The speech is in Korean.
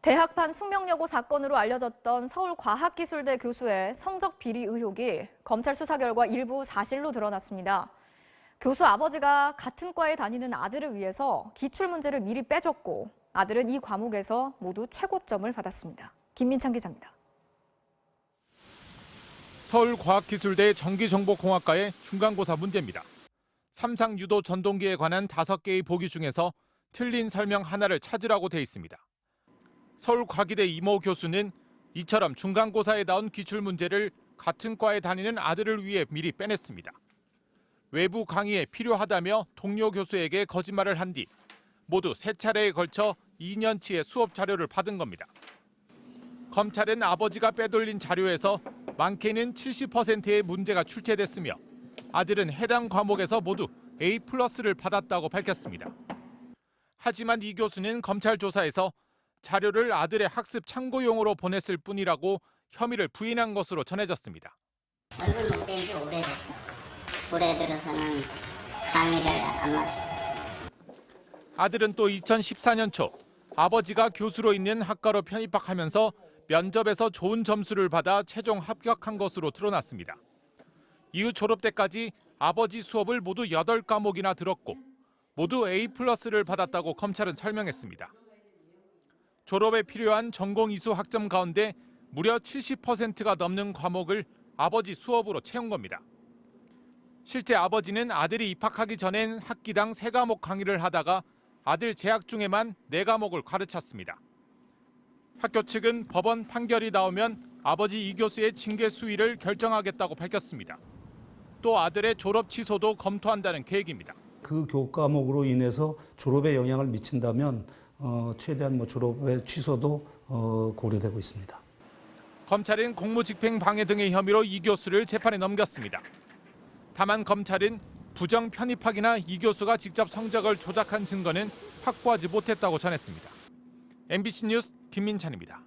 대학판 숙명여고 사건으로 알려졌던 서울과학기술대 교수의 성적 비리 의혹이 검찰 수사 결과 일부 사실로 드러났습니다. 교수 아버지가 같은 과에 다니는 아들을 위해서 기출문제를 미리 빼줬고 아들은 이 과목에서 모두 최고점을 받았습니다. 김민창 기자입니다. 서울과학기술대 전기정보공학과의 중간고사 문제입니다. 삼상유도 전동기에 관한 5개의 보기 중에서 틀린 설명 하나를 찾으라고 돼 있습니다. 서울과기대 이모 교수는 이처럼 중간고사에 나온 기출문제를 같은 과에 다니는 아들을 위해 미리 빼냈습니다. 외부 강의에 필요하다며 동료 교수에게 거짓말을 한 뒤 모두 3차례에 걸쳐 2년치의 수업 자료를 받은 겁니다. 검찰은 아버지가 빼돌린 자료에서 많게는 70%의 문제가 출제됐으며 아들은 해당 과목에서 모두 A+를 받았다고 밝혔습니다. 하지만 이 교수는 검찰 조사에서 자료를 아들의 학습 참고용으로 보냈을 뿐이라고 혐의를 부인한 것으로 전해졌습니다. 얼굴 못 뗀 지 오래됐다. 올해 들어서는 강의를 안 맡았어요. 아들은 또 2014년 초 아버지가 교수로 있는 학과로 편입학하면서 면접에서 좋은 점수를 받아 최종 합격한 것으로 드러났습니다. 이후 졸업 때까지 아버지 수업을 모두 8과목이나 들었고 모두 A+를 받았다고 검찰은 설명했습니다. 졸업에 필요한 전공 이수 학점 가운데 무려 70%가 넘는 과목을 아버지 수업으로 채운 겁니다. 실제 아버지는 아들이 입학하기 전엔 학기당 3과목 강의를 하다가 아들 재학 중에만 4과목을 가르쳤습니다. 학교 측은 법원 판결이 나오면 아버지 이 교수의 징계 수위를 결정하겠다고 밝혔습니다. 또 아들의 졸업 취소도 검토한다는 계획입니다. 그 교과목으로 인해서 졸업에 영향을 미친다면 최대한 졸업의 취소도 고려되고 있습니다. 검찰은 공무집행 방해 등의 혐의로 이 교수를 재판에 넘겼습니다. 다만 검찰은 부정 편입학이나 이 교수가 직접 성적을 조작한 증거는 확보하지 못했다고 전했습니다. MBC 뉴스 김민찬입니다.